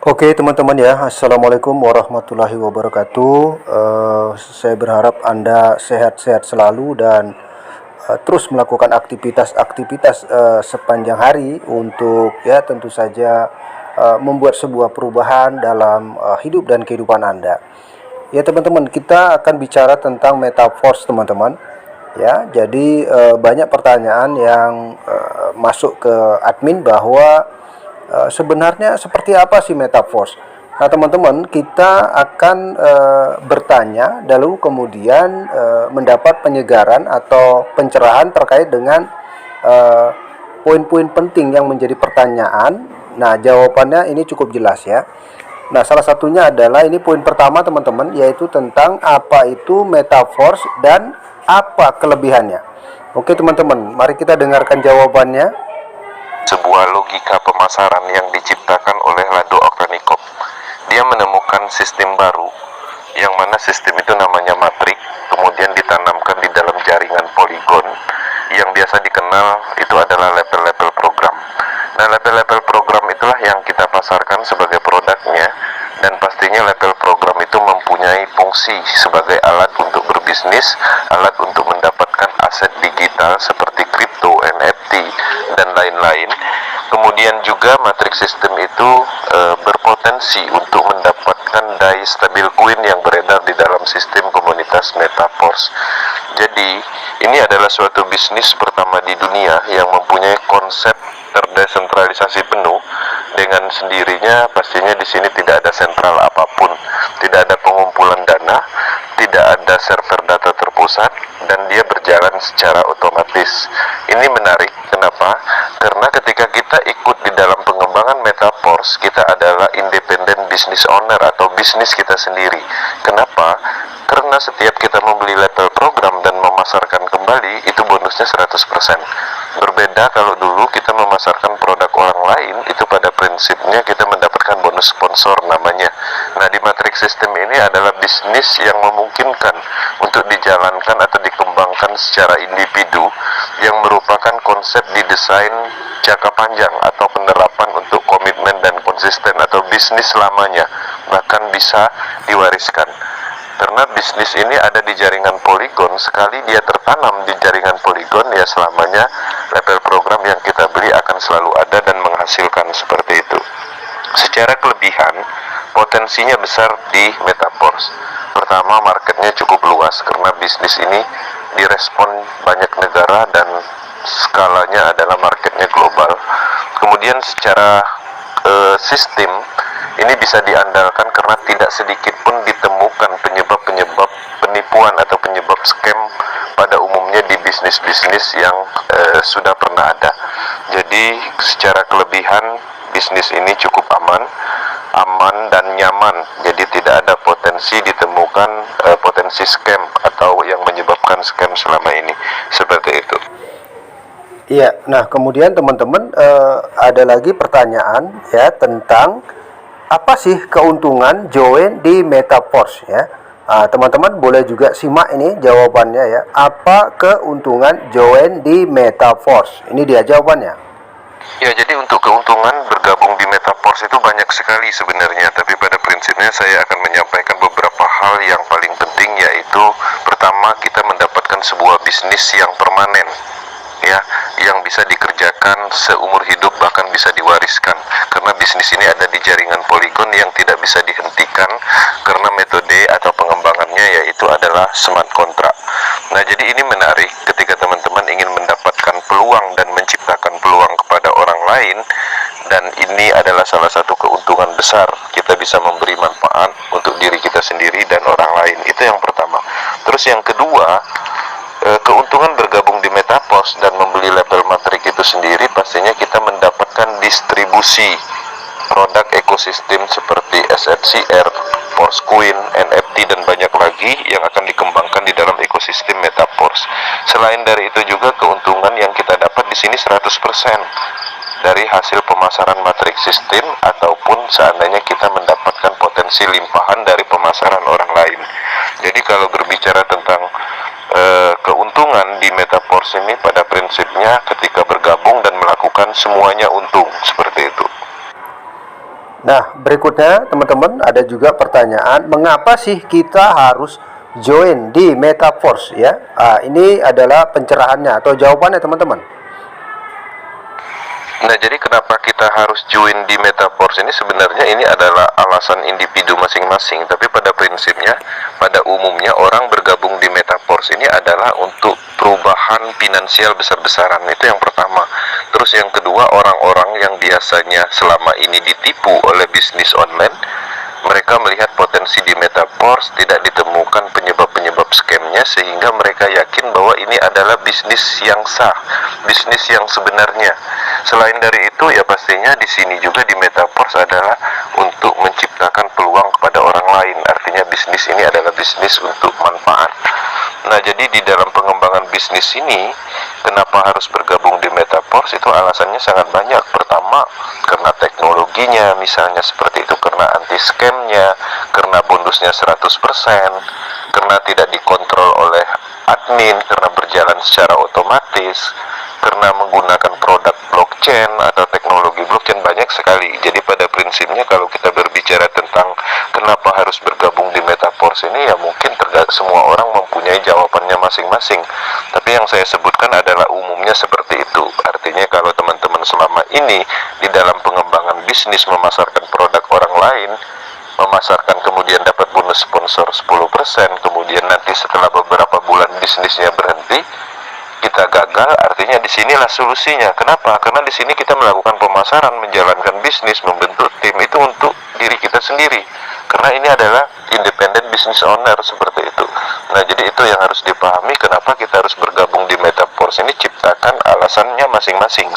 Oke teman-teman ya, Assalamualaikum warahmatullahi wabarakatuh. Saya berharap Anda sehat-sehat selalu dan terus melakukan aktivitas-aktivitas sepanjang hari untuk ya tentu saja membuat sebuah perubahan dalam hidup dan kehidupan Anda. Ya teman-teman, kita akan bicara tentang metaverse teman-teman. Ya, jadi banyak pertanyaan yang masuk ke admin bahwa sebenarnya seperti apa sih metaverse? Nah, teman-teman, kita akan bertanya, lalu kemudian mendapat penyegaran atau pencerahan terkait dengan eh, poin-poin penting yang menjadi pertanyaan. Nah, jawabannya ini cukup jelas ya. Nah, salah satunya adalah ini poin pertama, teman-teman, yaitu tentang apa itu metaverse dan apa kelebihannya. Oke, teman-teman, mari kita dengarkan jawabannya. Sebuah logika pemasaran yang diciptakan oleh Lado Oktanikov. Dia menemukan sistem baru, yang mana sistem itu namanya matrik, kemudian ditanamkan di dalam jaringan poligon, yang biasa dikenal itu adalah level-level program. Nah, level-level program itulah yang kita pasarkan sebagai produknya, dan pastinya level program itu mempunyai fungsi sebagai alat untuk berbisnis, alat untuk mendapatkan aset digital seperti kripto, NFT, dan lain-lain. Kemudian juga matrix system itu berpotensi untuk mendapatkan DAI stabil coin yang beredar di dalam sistem komunitas metaverse. Jadi ini adalah suatu bisnis pertama di dunia yang mempunyai konsep terdesentralisasi penuh. Dengan sendirinya pastinya di sini tidak ada sentral apapun, tidak ada pengumpulan dana, tidak ada server data terpusat, dan dia berjalan secara otomatis. Ini menarik, kenapa? Karena ketika kita ikut di dalam pengembangan metaverse, kita adalah independent business owner atau bisnis kita sendiri. Kenapa? Karena setiap kita membeli level program dan memasarkan kembali, itu bonusnya 100%. Berbeda kalau dulu kita memasarkan produk orang lain, itu pada prinsipnya kita mendapatkan bonus sponsor namanya. Nah, di matrix system ini adalah bisnis yang memungkinkan untuk dijalankan atau dikembangkan secara individu, yang merupakan konsep didesain jangka panjang atau penerapan untuk komitmen dan konsisten atau bisnis selamanya, bahkan bisa diwariskan. Karena bisnis ini ada di jaringan poligon, sekali dia tertanam di jaringan poligon, ya selamanya level program yang kita beli akan selalu ada dan menghasilkan seperti itu. Secara kelebihan, potensinya besar di metaverse. Pertama, marketnya cukup luas karena bisnis ini direspon banyak negara dan skalanya adalah marketnya global. Kemudian secara sistem ini bisa diandalkan karena tidak sedikit pun ditemukan penyebab-penyebab penipuan atau penyebab scam pada umumnya di bisnis-bisnis yang sudah pernah ada. Jadi secara kelebihan bisnis ini cukup aman dan nyaman. Jadi tidak ada potensi ditemukan potensi scam atau yang menyebabkan scam selama ini. Seperti itu. Iya, nah kemudian teman-teman ada lagi pertanyaan ya tentang apa sih keuntungan join di metaverse ya. Teman-teman boleh juga simak ini jawabannya ya. Apa keuntungan join di metaverse? Ini dia jawabannya. Ya, jadi untuk keuntungan bergabung di metaverse itu banyak sekali sebenarnya, tapi pada prinsipnya saya akan menyampaikan beberapa hal yang paling penting, yaitu pertama, kita mendapatkan sebuah bisnis yang permanen, ya, yang bisa dikerjakan seumur hidup, bahkan bisa diwariskan, karena bisnis ini ada di jaringan poligon yang tidak bisa dihentikan, karena metode atau pengembangannya yaitu adalah smart contract. Nah, jadi ini menarik ketika teman-teman ingin mendapatkan peluang dan menciptakan peluang kepada orang lain, dan ini adalah salah satu keuntungan besar. Kita bisa memberi manfaat untuk diri kita sendiri dan orang lain. Itu yang pertama. Terus yang kedua, keuntungan bergabung di metaverse dan membeli level matrik itu sendiri, pastinya kita mendapatkan distribusi produk ekosistem seperti SFCR, Forcecoin, NFT, dan banyak lagi yang akan dikembangkan di dalam ekosistem metaverse. Selain dari itu juga keuntungan yang kita dapat di sini 100% dari hasil pemasaran matrix system, ataupun seandainya kita mendapatkan potensi limpahan dari pemasaran orang lain. Jadi kalau berbicara tentang keuntungan di metaverse ini, pada prinsipnya ketika bergabung dan melakukan semuanya untung, seperti itu. Nah, berikutnya teman-teman ada juga pertanyaan, mengapa sih kita harus join di Metaverse ya? Ini adalah pencerahannya atau jawabannya teman-teman. Nah, jadi kenapa kita harus join di Metaverse ini sebenarnya ini adalah alasan individu masing-masing, tapi pada prinsipnya, pada umumnya orang bergabung di Metaverse ini adalah untuk perubahan finansial besar-besaran, itu yang pertama. Terus yang kedua, orang-orang yang biasanya selama ini ditipu oleh bisnis online, mereka melihat potensi di Metaverse, tidak ditemukan penyebab-penyebab scamnya, sehingga mereka yakin bahwa ini adalah bisnis yang sah, bisnis yang sebenarnya. Selain dari itu, ya pastinya di sini juga di Metaverse adalah untuk menciptakan peluang kepada orang lain. Artinya bisnis ini adalah bisnis untuk manfaat. Nah, jadi di dalam pengembangan bisnis ini, kenapa harus bergabung di Metaverse? Itu alasannya sangat banyak. Pertama, karena teknologinya, misalnya seperti itu, karena anti scamnya, karena bonusnya 100%, karena tidak dikontrol oleh admin, karena berjalan secara otomatis, karena menggunakan produk blockchain atau teknologi blockchain, banyak sekali. Jadi pada prinsipnya kalau kita berbicara tentang kenapa harus bergabung di Metaverse ini, ya mungkin semua orang mempunyai jawabannya masing-masing. Tapi yang saya sebutkan adalah umumnya seperti itu. Artinya kalau teman-teman selama ini di dalam pengembangan bisnis memasarkan produk orang lain, memasarkan kemudian dapat bonus sponsor 10%, kemudian nanti setelah beberapa bulan bisnisnya berhenti, kita gagal, artinya disinilah solusinya. Kenapa? Karena di sini kita melakukan pemasaran, menjalankan bisnis, membentuk tim itu untuk diri kita sendiri. Karena ini adalah independent business owner seperti itu. Nah, jadi itu yang harus dipahami kenapa kita harus bergabung di Metaverse ini, ciptakan alasannya masing-masing.